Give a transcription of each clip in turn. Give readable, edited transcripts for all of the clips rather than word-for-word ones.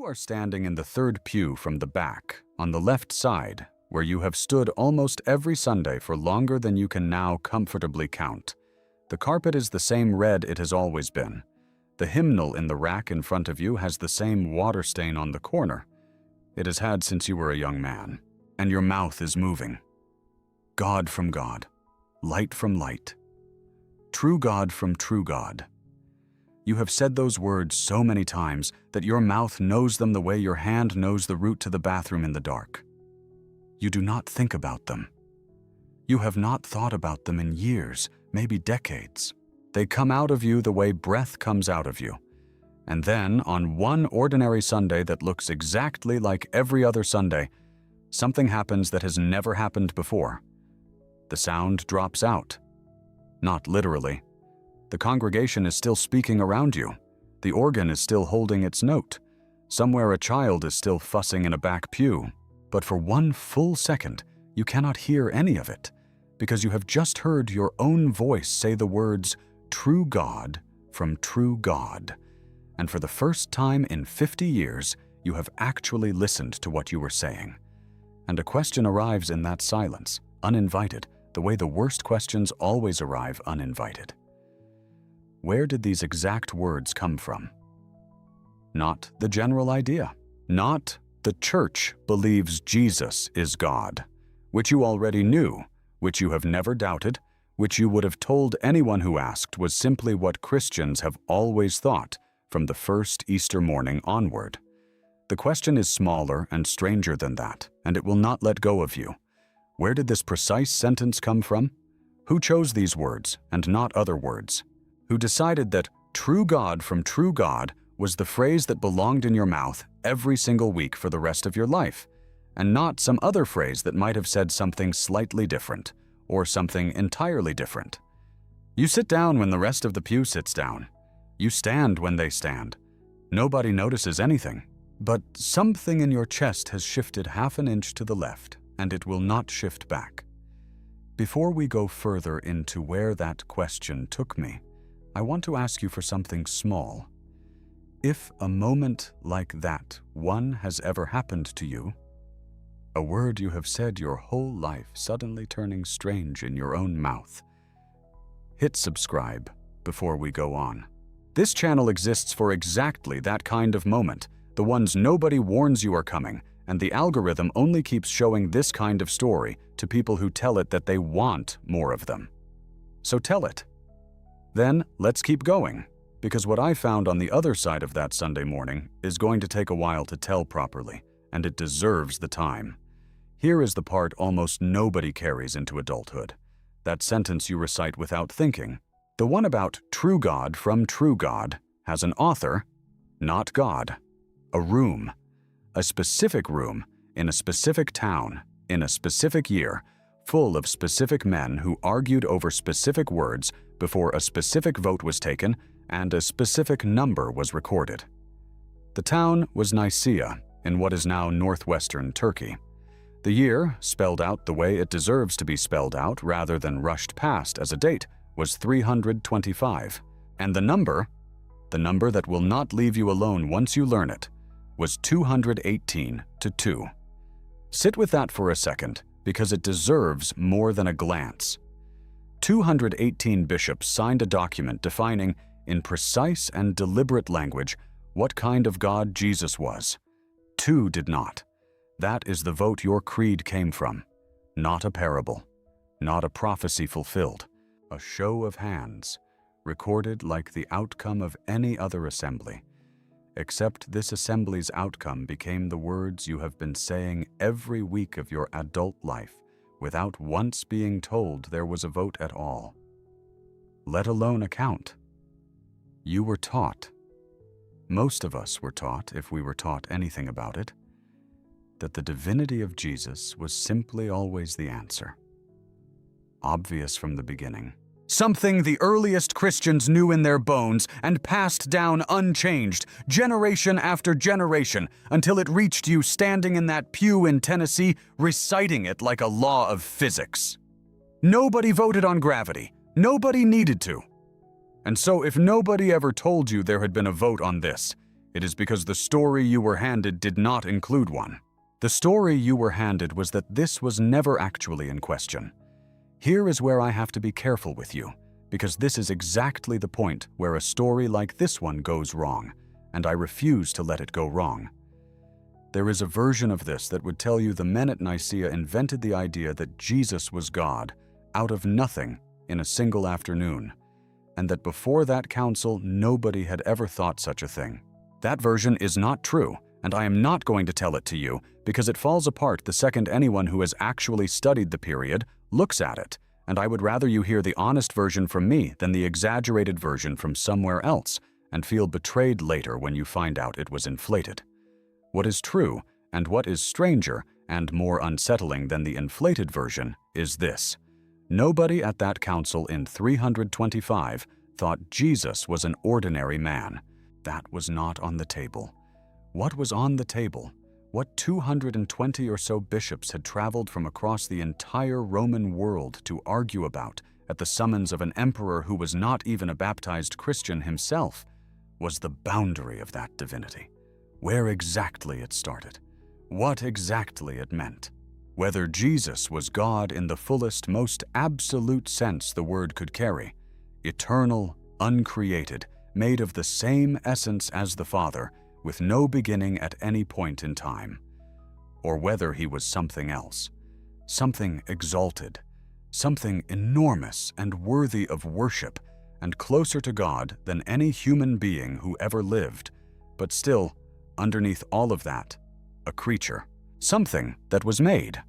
are standing in the third pew from the back, on the left side, where you have stood almost every Sunday for longer than you can now comfortably count. The carpet is the same red it has always been. The hymnal in the rack in front of you has the same water stain on the corner. It has had since you were a young man, and your mouth is moving. God from God, light from light, true God from true God. You have said those words so many times that your mouth knows them the way your hand knows the route to the bathroom in the dark. You do not think about them. You have not thought about them in years, maybe decades. They come out of you the way breath comes out of you. And then, on one ordinary Sunday that looks exactly like every other Sunday, something happens that has never happened before. The sound drops out. Not literally. The congregation is still speaking around you. The organ is still holding its note. Somewhere a child is still fussing in a back pew. But for one full second, you cannot hear any of it, because you have just heard your own voice say the words, "True God from true God." And for the first time in 50 years, you have actually listened to what you were saying. And a question arrives in that silence, uninvited, the way the worst questions always arrive uninvited. Where did these exact words come from? Not the general idea. Not the church believes Jesus is God, which you already knew, which you have never doubted, which you would have told anyone who asked was simply what Christians have always thought from the first Easter morning onward. The question is smaller and stranger than that, and it will not let go of you. Where did this precise sentence come from? Who chose these words and not other words? Who decided that true God from true God was the phrase that belonged in your mouth every single week for the rest of your life, and not some other phrase that might have said something slightly different, or something entirely different? You sit down when the rest of the pew sits down. You stand when they stand. Nobody notices anything, but something in your chest has shifted half an inch to the left, and it will not shift back. Before we go further into where that question took me, I want to ask you for something small. If a moment like that one has ever happened to you, a word you have said your whole life suddenly turning strange in your own mouth, hit subscribe before we go on. This channel exists for exactly that kind of moment, the ones nobody warns you are coming, and the algorithm only keeps showing this kind of story to people who tell it that they want more of them. So tell it. Then let's keep going, because what I found on the other side of that Sunday morning is going to take a while to tell properly, and it deserves the time. Here is the part almost nobody carries into adulthood. That sentence you recite without thinking. The one about true God from true God has an author, not God. A room. A specific room in a specific town in a specific year, full of specific men who argued over specific words before a specific vote was taken and a specific number was recorded. The town was Nicaea in what is now northwestern Turkey. The year, spelled out the way it deserves to be spelled out rather than rushed past as a date, was 325, and the number that will not leave you alone once you learn it, was 218 to 2. Sit with that for a second, because it deserves more than a glance. 218 bishops signed a document defining, in precise and deliberate language, what kind of God Jesus was. 2 did not. That is the vote your creed came from. Not a parable, not a prophecy fulfilled, a show of hands, recorded like the outcome of any other assembly. Except this assembly's outcome became the words you have been saying every week of your adult life without once being told there was a vote at all. Let alone a count. You were taught. Most of us were taught, if we were taught anything about it, that the divinity of Jesus was simply always the answer. Obvious from the beginning. Something the earliest Christians knew in their bones and passed down unchanged, generation after generation, until it reached you standing in that pew in Tennessee, reciting it like a law of physics. Nobody voted on gravity. Nobody needed to. And so if nobody ever told you there had been a vote on this, It is because the story you were handed did not include one. The story you were handed was that this was never actually in question. Here is where I have to be careful with you, because this is exactly the point where a story like this one goes wrong, and I refuse to let it go wrong. There is a version of this that would tell you the men at Nicaea invented the idea that Jesus was God, out of nothing, in a single afternoon, and that before that council nobody had ever thought such a thing. That version is not true, and I am not going to tell it to you because it falls apart the second anyone who has actually studied the period looks at it, and I would rather you hear the honest version from me than the exaggerated version from somewhere else and feel betrayed later when you find out it was inflated. What is true, and what is stranger and more unsettling than the inflated version, is this. Nobody at that council in 325 thought Jesus was an ordinary man. That was not on the table. What was on the table? What 220 or so bishops had traveled from across the entire Roman world to argue about at the summons of an emperor who was not even a baptized Christian himself, was the boundary of that divinity. Where exactly it started. What exactly it meant. Whether Jesus was God in the fullest, most absolute sense the word could carry, eternal, uncreated, made of the same essence as the Father, with no beginning at any point in time. Or whether he was something else, something exalted, something enormous and worthy of worship, and closer to God than any human being who ever lived, but still, underneath all of that, a creature, something that was made.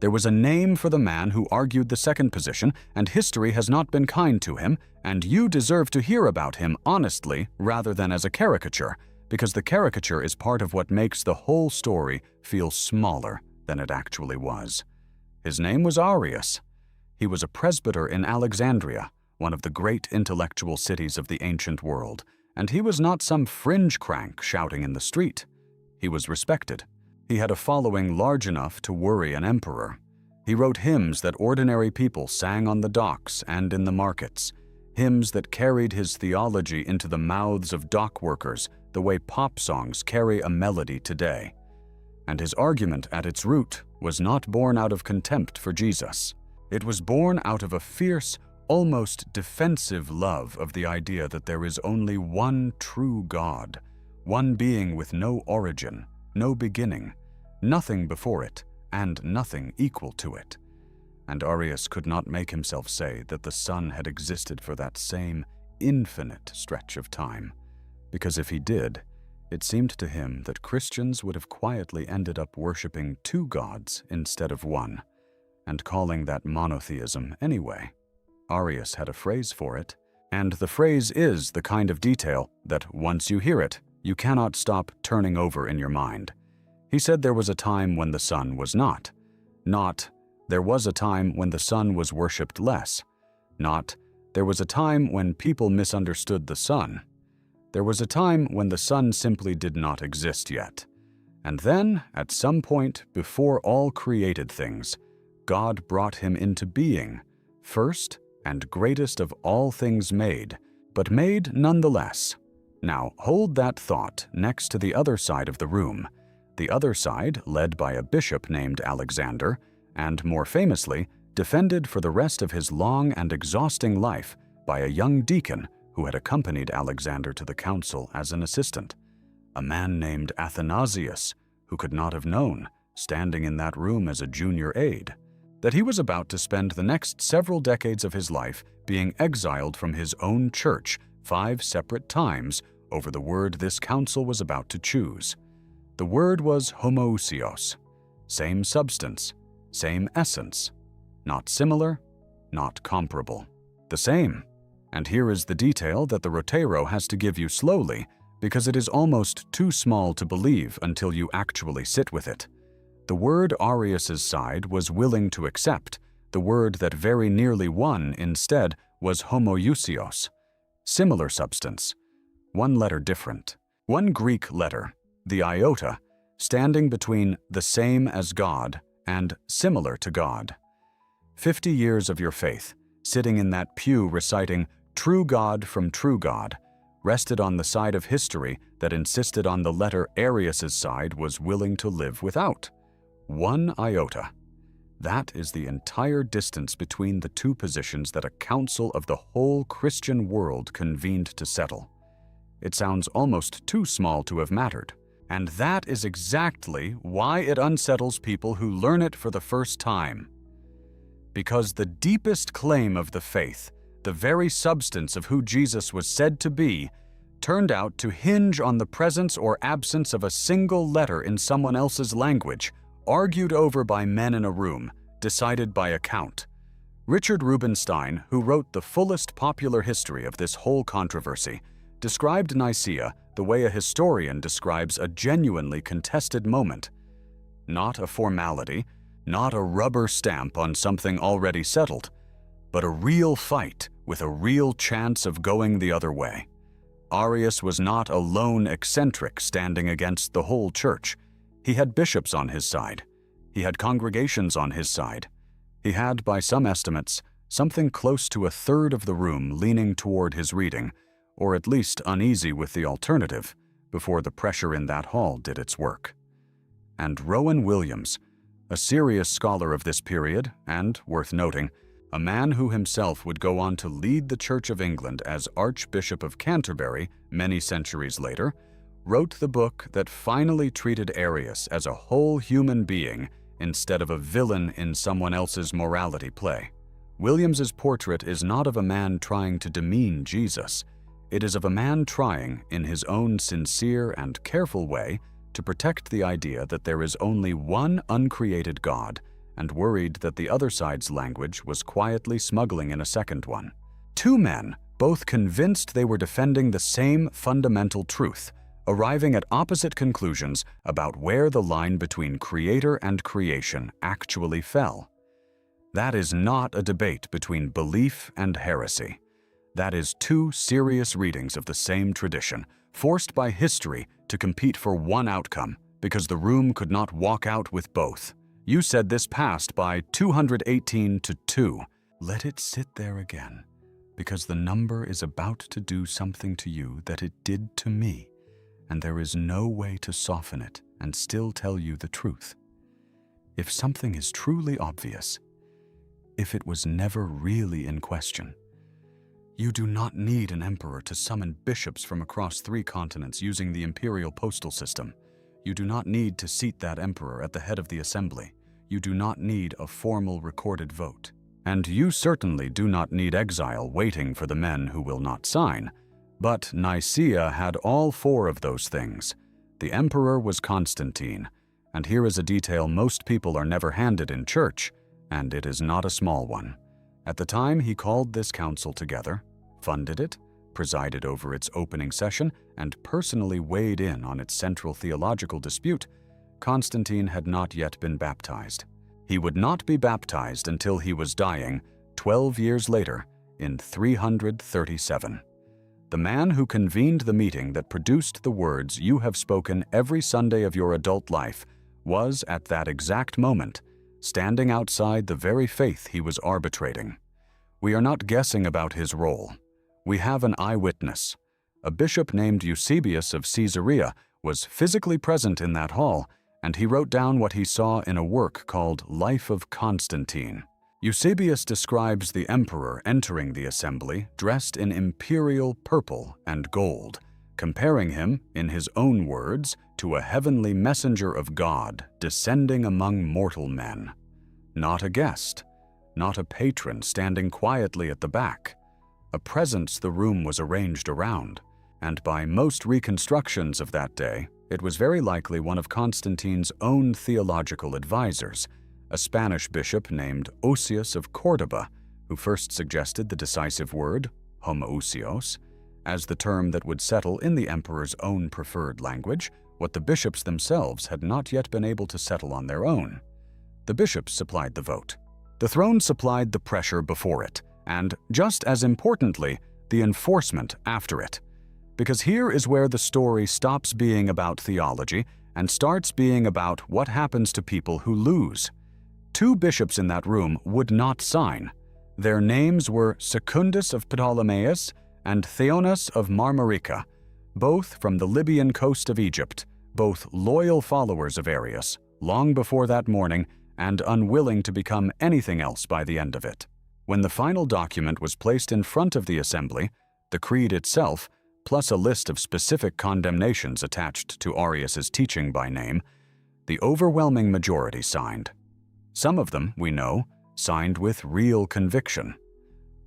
There was a name for the man who argued the second position, and history has not been kind to him, and you deserve to hear about him honestly rather than as a caricature, because the caricature is part of what makes the whole story feel smaller than it actually was. His name was Arius. He was a presbyter in Alexandria, one of the great intellectual cities of the ancient world, and he was not some fringe crank shouting in the street. He was respected. He had a following large enough to worry an emperor. He wrote hymns that ordinary people sang on the docks and in the markets, hymns that carried his theology into the mouths of dock workers the way pop songs carry a melody today. And his argument at its root was not born out of contempt for Jesus. It was born out of a fierce, almost defensive love of the idea that there is only one true God, one being with no origin, no beginning, nothing before it, and nothing equal to it. And Arius could not make himself say that the Son had existed for that same infinite stretch of time, because if he did, it seemed to him that Christians would have quietly ended up worshipping two gods instead of one, and calling that monotheism anyway. Arius had a phrase for it, and the phrase is the kind of detail that once you hear it, you cannot stop turning over in your mind. He said there was a time when the Son was not there was a time when the Son was worshipped less, not there was a time when people misunderstood the Son. There was a time when the Son simply did not exist yet. And then, at some point before all created things, God brought him into being, first and greatest of all things made, but made nonetheless. Now, hold that thought next to the other side of the room, the other side led by a bishop named Alexander, and more famously, defended for the rest of his long and exhausting life by a young deacon who had accompanied Alexander to the council as an assistant, a man named Athanasius, who could not have known, standing in that room as a junior aide, that he was about to spend the next several decades of his life being exiled from his own church 5 separate times over the word this council was about to choose. The word was Homoousios, same substance, same essence, not similar, not comparable, the same. And here is the detail that the Rotero has to give you slowly, because it is almost too small to believe until you actually sit with it. The word Arius's side was willing to accept. The word that very nearly won instead was Homoousios, similar substance, one letter different, one Greek letter, the iota, standing between the same as God and similar to God. 50 years of your faith, sitting in that pew reciting true God from true God, rested on the side of history that insisted on the letter Arius's side was willing to live without. 1 iota. That is the entire distance between the two positions that a council of the whole Christian world convened to settle. It sounds almost too small to have mattered. And that is exactly why it unsettles people who learn it for the first time. Because the deepest claim of the faith, the very substance of who Jesus was said to be, turned out to hinge on the presence or absence of a single letter in someone else's language, argued over by men in a room, decided by a count. Richard Rubinstein, who wrote the fullest popular history of this whole controversy, described Nicaea the way a historian describes a genuinely contested moment. Not a formality, not a rubber stamp on something already settled, but a real fight with a real chance of going the other way. Arius was not a lone eccentric standing against the whole church. He had bishops on his side. He had congregations on his side. He had, by some estimates, something close to a third of the room leaning toward his reading, or at least uneasy with the alternative, before the pressure in that hall did its work. And Rowan Williams, a serious scholar of this period, and, worth noting, a man who himself would go on to lead the Church of England as Archbishop of Canterbury many centuries later, wrote the book that finally treated Arius as a whole human being instead of a villain in someone else's morality play. Williams's portrait is not of a man trying to demean Jesus. It is of a man trying, in his own sincere and careful way, to protect the idea that there is only one uncreated God, and worried that the other side's language was quietly smuggling in a second one. Two men, both convinced they were defending the same fundamental truth, arriving at opposite conclusions about where the line between creator and creation actually fell. That is not a debate between belief and heresy. That is two serious readings of the same tradition, forced by history to compete for one outcome, because the room could not walk out with both. You said this passed by 218 to 2. Let it sit there again, because the number is about to do something to you that it did to me, and there is no way to soften it and still tell you the truth. If something is truly obvious, if it was never really in question, you do not need an emperor to summon bishops from across 3 continents using the imperial postal system. You do not need to seat that emperor at the head of the assembly. You do not need a formal recorded vote. And you certainly do not need exile waiting for the men who will not sign. But Nicaea had all 4 of those things. The emperor was Constantine, and here is a detail most people are never handed in church, and it is not a small one. At the time he called this council together, funded it, presided over its opening session, and personally weighed in on its central theological dispute, Constantine had not yet been baptized. He would not be baptized until he was dying 12 years later, in 337. The man who convened the meeting that produced the words you have spoken every Sunday of your adult life was, at that exact moment, standing outside the very faith he was arbitrating. We are not guessing about his role. We have an eyewitness. A bishop named Eusebius of Caesarea was physically present in that hall, and he wrote down what he saw in a work called Life of Constantine. Eusebius describes the emperor entering the assembly dressed in imperial purple and gold, comparing him, in his own words, to a heavenly messenger of God descending among mortal men. Not a guest, not a patron standing quietly at the back. A presence the room was arranged around, and by most reconstructions of that day, it was very likely one of Constantine's own theological advisors, a Spanish bishop named Osius of Córdoba, who first suggested the decisive word, Homoousios, as the term that would settle in the emperor's own preferred language what the bishops themselves had not yet been able to settle on their own. The bishops supplied the vote. The throne supplied the pressure before it, and, just as importantly, the enforcement after it. Because here is where the story stops being about theology and starts being about what happens to people who lose. 2 bishops in that room would not sign. Their names were Secundus of Ptolemais and Theonas of Marmarica, both from the Libyan coast of Egypt, both loyal followers of Arius, long before that morning, and unwilling to become anything else by the end of it. When the final document was placed in front of the assembly, the creed itself, plus a list of specific condemnations attached to Arius's teaching by name, the overwhelming majority signed. Some of them, we know, signed with real conviction.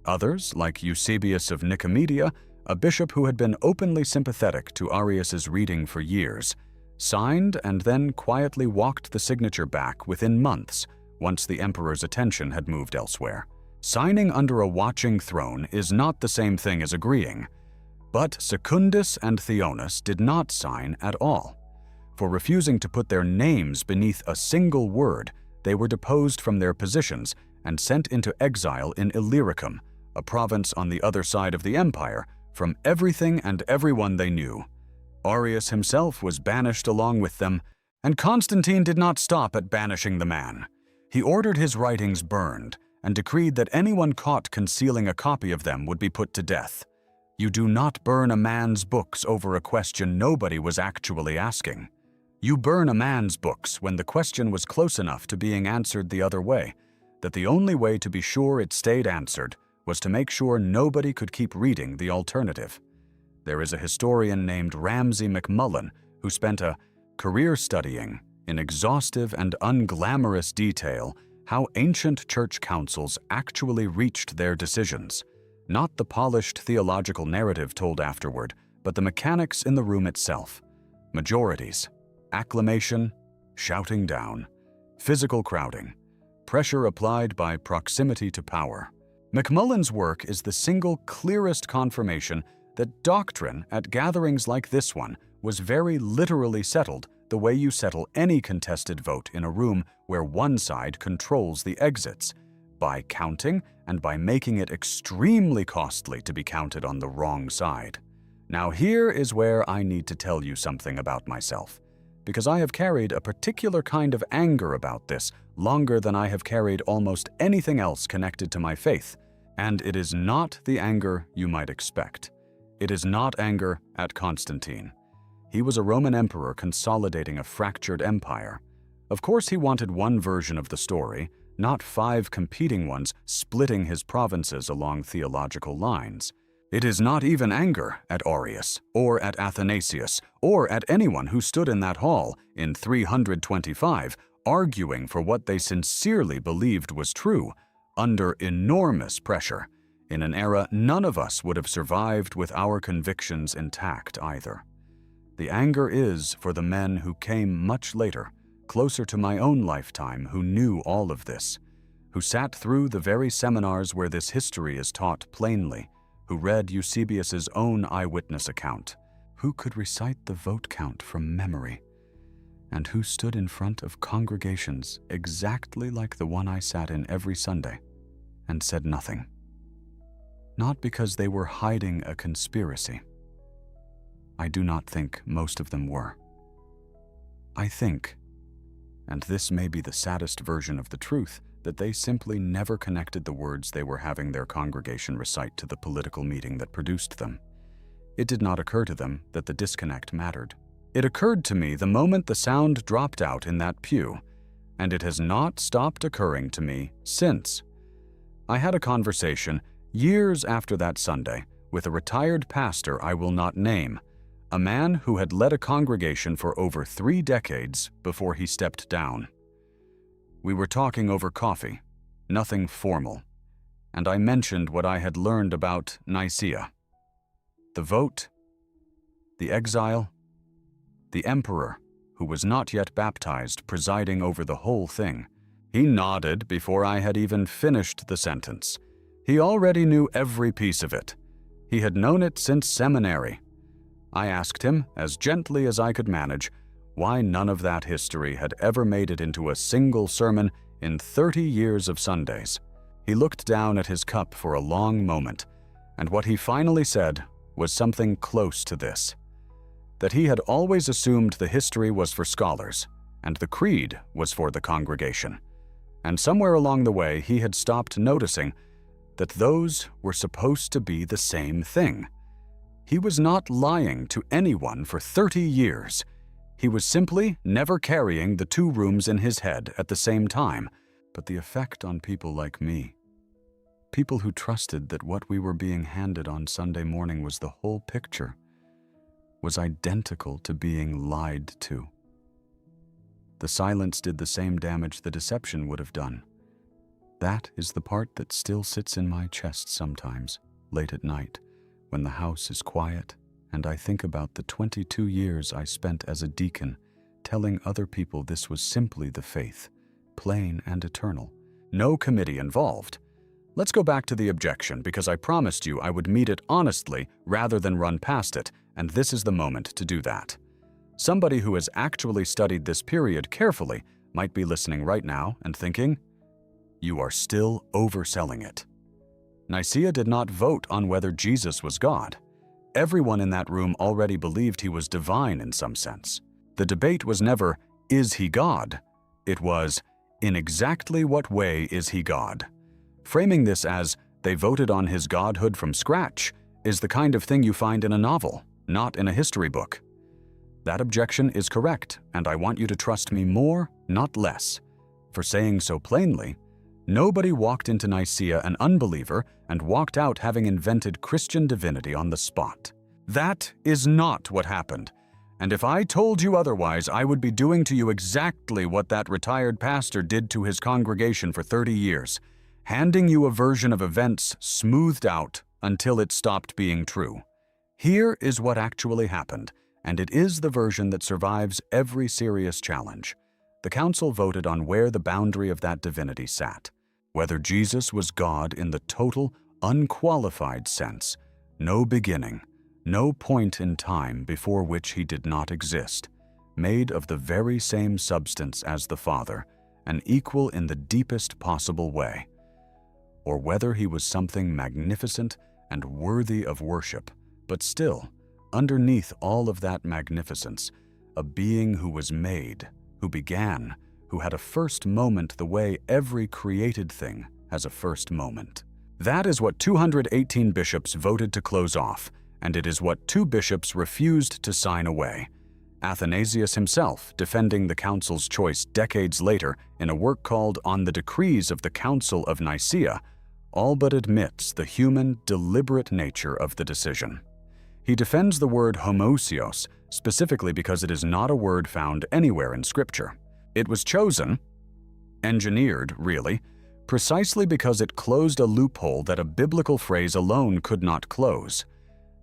Others, like Eusebius of Nicaea, a bishop who had been openly sympathetic to Arius's reading for years, signed and then quietly walked the signature back within months once the emperor's attention had moved elsewhere. Signing under a watching throne is not the same thing as agreeing. But Secundus and Theonas did not sign at all. For refusing to put their names beneath a single word, they were deposed from their positions and sent into exile in Illyricum, a province on the other side of the empire, from everything and everyone they knew. Arius himself was banished along with them, and Constantine did not stop at banishing the man. He ordered his writings burned and decreed that anyone caught concealing a copy of them would be put to death. You do not burn a man's books over a question nobody was actually asking. You burn a man's books when the question was close enough to being answered the other way, that the only way to be sure it stayed answered was to make sure nobody could keep reading the alternative. There is a historian named Ramsay MacMullen who spent a career studying, in exhaustive and unglamorous detail, how ancient church councils actually reached their decisions. Not the polished theological narrative told afterward, but the mechanics in the room itself. Majorities, acclamation, shouting down, physical crowding, pressure applied by proximity to power. MacMullen's work is the single clearest confirmation that doctrine at gatherings like this one was very literally settled the way you settle any contested vote in a room where one side controls the exits, by counting and by making it extremely costly to be counted on the wrong side. Now here is where I need to tell you something about myself, because I have carried a particular kind of anger about this longer than I have carried almost anything else connected to my faith, and it is not the anger you might expect. It is not anger at Constantine. He was a Roman emperor consolidating a fractured empire. Of course he wanted one version of the story, not 5 competing ones splitting his provinces along theological lines. It is not even anger at Arius, or at Athanasius, or at anyone who stood in that hall in 325, arguing for what they sincerely believed was true, under enormous pressure, in an era none of us would have survived with our convictions intact either. The anger is for the men who came much later, closer to my own lifetime, who knew all of this, who sat through the very seminars where this history is taught plainly, who read Eusebius's own eyewitness account, who could recite the vote count from memory, and who stood in front of congregations exactly like the one I sat in every Sunday, and said nothing. Not because they were hiding a conspiracy. I do not think most of them were. I think, and this may be the saddest version of the truth, that they simply never connected the words they were having their congregation recite to the political meeting that produced them. It did not occur to them that the disconnect mattered. It occurred to me the moment the sound dropped out in that pew, and it has not stopped occurring to me since. I had a conversation years after that Sunday with a retired pastor I will not name, a man who had led a congregation for over 3 decades before he stepped down. We were talking over coffee, nothing formal, and I mentioned what I had learned about Nicaea. The vote, the exile, the emperor, who was not yet baptized, presiding over the whole thing. He nodded before I had even finished the sentence. He already knew every piece of it. He had known it since seminary. I asked him, as gently as I could manage, why none of that history had ever made it into a single sermon in 30 years of Sundays. He looked down at his cup for a long moment, and what he finally said was something close to this: that he had always assumed the history was for scholars, and the creed was for the congregation. And somewhere along the way he had stopped noticing that those were supposed to be the same thing. He was not lying to anyone for 30 years. He was simply never carrying the two rooms in his head at the same time. But the effect on people like me, people who trusted that what we were being handed on Sunday morning was the whole picture, was identical to being lied to. The silence did the same damage the deception would have done. That is the part that still sits in my chest sometimes, late at night, when the house is quiet, and I think about the 22 years I spent as a deacon, telling other people this was simply the faith, plain and eternal. No committee involved. Let's go back to the objection, because I promised you I would meet it honestly rather than run past it, and this is the moment to do that. Somebody who has actually studied this period carefully might be listening right now and thinking, you are still overselling it. Nicaea did not vote on whether Jesus was God. Everyone in that room already believed he was divine in some sense. The debate was never, is he God? It was, in exactly what way is he God? Framing this as, they voted on his godhood from scratch, is the kind of thing you find in a novel, not in a history book. That objection is correct, and I want you to trust me more, not less. For saying so plainly, nobody walked into Nicaea an unbeliever and walked out having invented Christian divinity on the spot. That is not what happened. And if I told you otherwise, I would be doing to you exactly what that retired pastor did to his congregation for 30 years, handing you a version of events smoothed out until it stopped being true. Here is what actually happened, and it is the version that survives every serious challenge. The council voted on where the boundary of that divinity sat, whether Jesus was God in the total, unqualified sense, no beginning, no point in time before which he did not exist, made of the very same substance as the Father, and equal in the deepest possible way, or whether he was something magnificent and worthy of worship, but still, underneath all of that magnificence, a being who was made, who began, who had a first moment the way every created thing has a first moment. That is what 218 bishops voted to close off, and it is what 2 bishops refused to sign away. Athanasius himself, defending the council's choice decades later in a work called On the Decrees of the Council of Nicaea, all but admits the human, deliberate nature of the decision. He defends the word Homoousios specifically because it is not a word found anywhere in Scripture. It was chosen, engineered really, precisely because it closed a loophole that a biblical phrase alone could not close.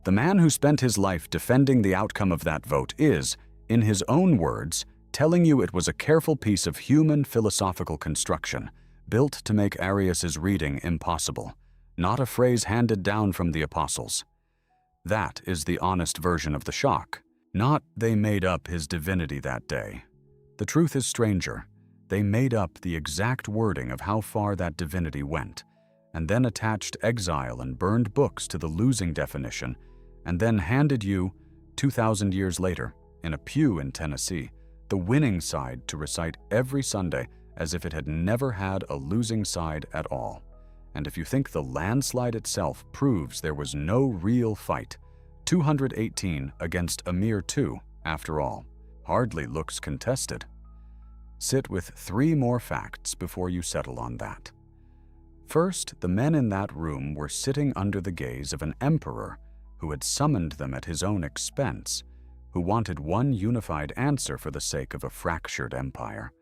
The man who spent his life defending the outcome of that vote is, in his own words, telling you it was a careful piece of human philosophical construction, built to make Arius's reading impossible, not a phrase handed down from the apostles. That is the honest version of the shock. Not they made up his divinity that day. The truth is stranger. They made up the exact wording of how far that divinity went, and then attached exile and burned books to the losing definition, and then handed you, 2,000 years later, in a pew in Tennessee, the winning side to recite every Sunday as if it had never had a losing side at all. And if you think the landslide itself proves there was no real fight, 218 against a mere 2, after all, hardly looks contested. Sit with 3 more facts before you settle on that. First, the men in that room were sitting under the gaze of an emperor who had summoned them at his own expense, who wanted one unified answer for the sake of a fractured empire,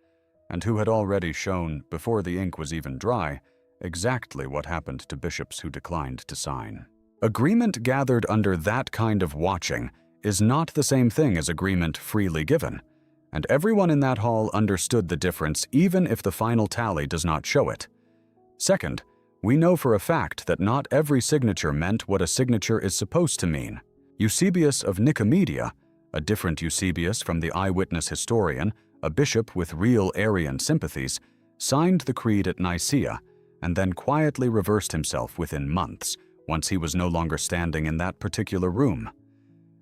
and who had already shown, before the ink was even dry, exactly what happened to bishops who declined to sign. Agreement gathered under that kind of watching is not the same thing as agreement freely given, and everyone in that hall understood the difference even if the final tally does not show it. Second, we know for a fact that not every signature meant what a signature is supposed to mean. Eusebius of Nicaea, a different Eusebius from the eyewitness historian, a bishop with real Arian sympathies, signed the creed at Nicaea and then quietly reversed himself within months, once he was no longer standing in that particular room.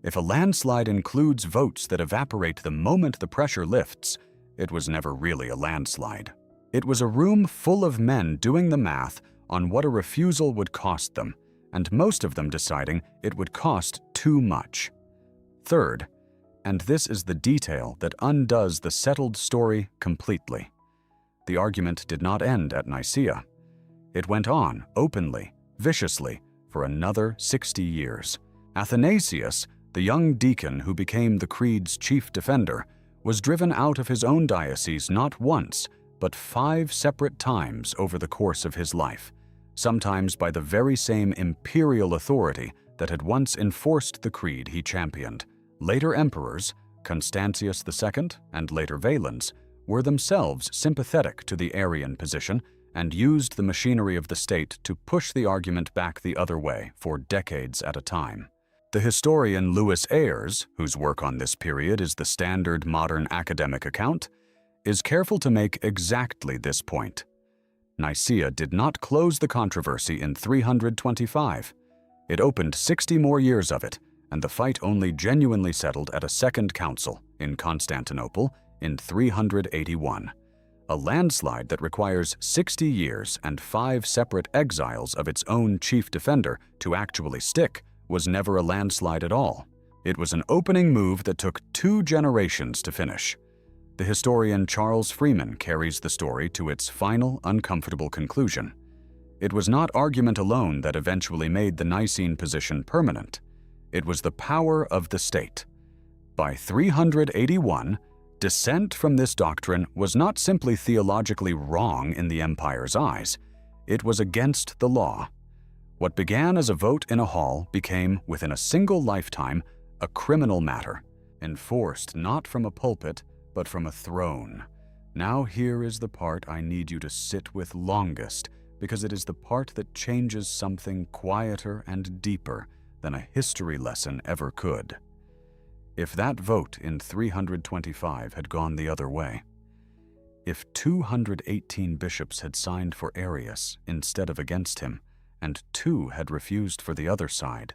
If a landslide includes votes that evaporate the moment the pressure lifts, it was never really a landslide. It was a room full of men doing the math on what a refusal would cost them, and most of them deciding it would cost too much. Third, and this is the detail that undoes the settled story completely, the argument did not end at Nicaea. It went on, openly, viciously, for another 60 years. Athanasius, the young deacon who became the Creed's chief defender, was driven out of his own diocese not once, but 5 separate times over the course of his life, sometimes by the very same imperial authority that had once enforced the creed he championed. Later emperors, Constantius II and later Valens, were themselves sympathetic to the Arian position and used the machinery of the state to push the argument back the other way for decades at a time. The historian Louis Ayres, whose work on this period is the standard modern academic account, is careful to make exactly this point. Nicaea did not close the controversy in 325. It opened 60 more years of it, and the fight only genuinely settled at a second council in Constantinople in 381. A landslide that requires 60 years and 5 separate exiles of its own chief defender to actually stick was never a landslide at all. It was an opening move that took 2 generations to finish. The historian Charles Freeman carries the story to its final, uncomfortable conclusion. It was not argument alone that eventually made the Nicene position permanent. It was the power of the state. By 381, dissent from this doctrine was not simply theologically wrong in the empire's eyes. It was against the law. What began as a vote in a hall became, within a single lifetime, a criminal matter, enforced not from a pulpit, but from a throne. Now here is the part I need you to sit with longest, because it is the part that changes something quieter and deeper than a history lesson ever could. If that vote in 325 had gone the other way, if 218 bishops had signed for Arius instead of against him, and 2 had refused for the other side,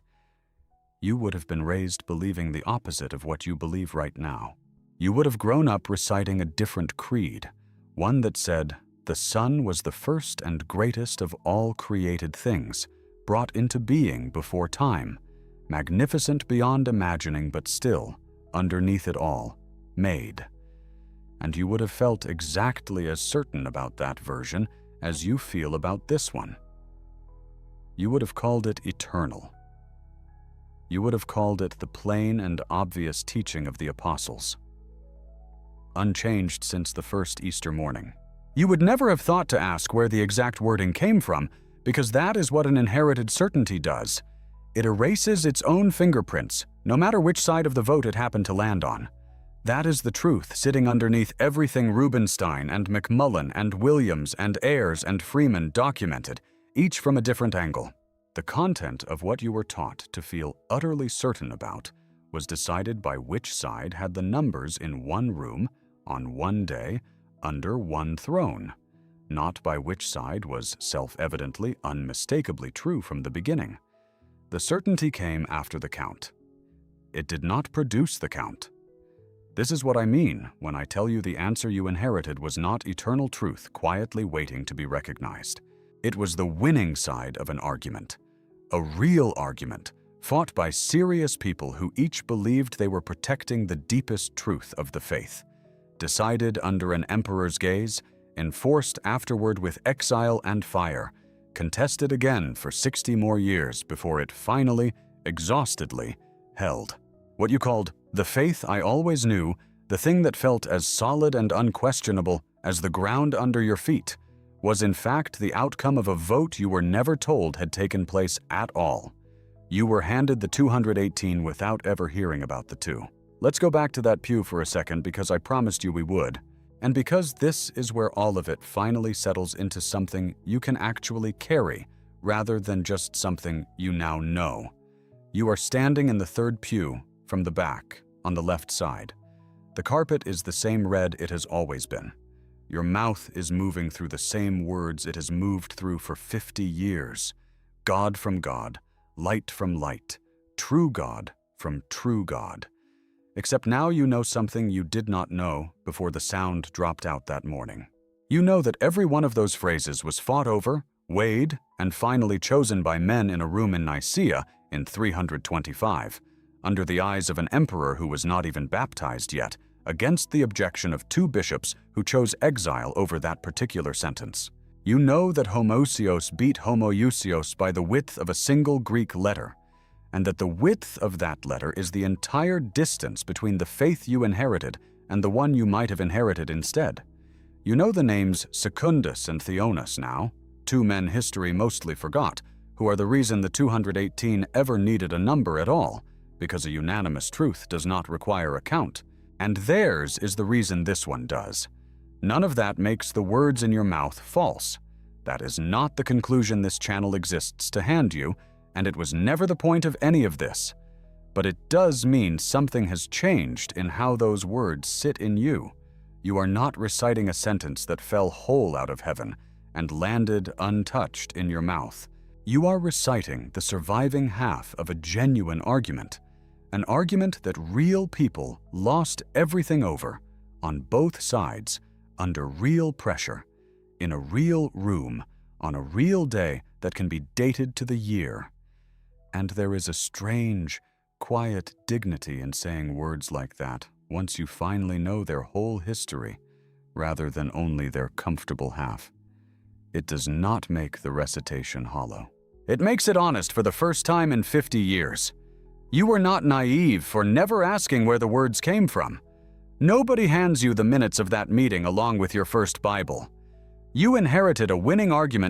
you would have been raised believing the opposite of what you believe right now. You would have grown up reciting a different creed, one that said, the Son was the first and greatest of all created things, brought into being before time, magnificent beyond imagining, but still, underneath it all, made. And you would have felt exactly as certain about that version as you feel about this one. You would have called it eternal. You would have called it the plain and obvious teaching of the apostles, unchanged since the first Easter morning. You would never have thought to ask where the exact wording came from, because that is what an inherited certainty does. It erases its own fingerprints, no matter which side of the vote it happened to land on. That is the truth sitting underneath everything Rubinstein and McMullen and Williams and Ayres and Freeman documented, each from a different angle. The content of what you were taught to feel utterly certain about was decided by which side had the numbers in one room, on one day, under one throne, not by which side was self-evidently, unmistakably true from the beginning. The certainty came after the count. It did not produce the count. This is what I mean when I tell you the answer you inherited was not eternal truth quietly waiting to be recognized. It was the winning side of an argument, a real argument, fought by serious people who each believed they were protecting the deepest truth of the faith, decided under an emperor's gaze, enforced afterward with exile and fire, contested again for 60 more years before it finally, exhaustedly, held. What you called the faith I always knew, the thing that felt as solid and unquestionable as the ground under your feet, was in fact the outcome of a vote you were never told had taken place at all. You were handed the 218 without ever hearing about the 2. Let's go back to that pew for a second because I promised you we would. And because this is where all of it finally settles into something you can actually carry, rather than just something you now know. You are standing in the 3rd pew, from the back, on the left side. The carpet is the same red it has always been. Your mouth is moving through the same words it has moved through for 50 years. God from God, light from light, true God from true God. Except now you know something you did not know before the sound dropped out that morning. You know that every one of those phrases was fought over, weighed, and finally chosen by men in a room in Nicaea in 325, under the eyes of an emperor who was not even baptized yet, against the objection of 2 bishops who chose exile over that particular sentence. You know that Homoousios beat Homoousios by the width of a single Greek letter, and that the width of that letter is the entire distance between the faith you inherited and the one you might have inherited instead. You know the names Secundus and Theonas now, 2 men history mostly forgot, who are the reason the 218 ever needed a number at all, because a unanimous truth does not require a count. And theirs is the reason this one does. None of that makes the words in your mouth false. That is not the conclusion this channel exists to hand you, and it was never the point of any of this. But it does mean something has changed in how those words sit in you. You are not reciting a sentence that fell whole out of heaven and landed untouched in your mouth. You are reciting the surviving half of a genuine argument. An argument that real people lost everything over, on both sides, under real pressure, in a real room, on a real day that can be dated to the year. And there is a strange, quiet dignity in saying words like that once you finally know their whole history, rather than only their comfortable half. It does not make the recitation hollow. It makes it honest for the first time in 50 years. You were not naive for never asking where the words came from. Nobody hands you the minutes of that meeting along with your first Bible. You inherited a winning argument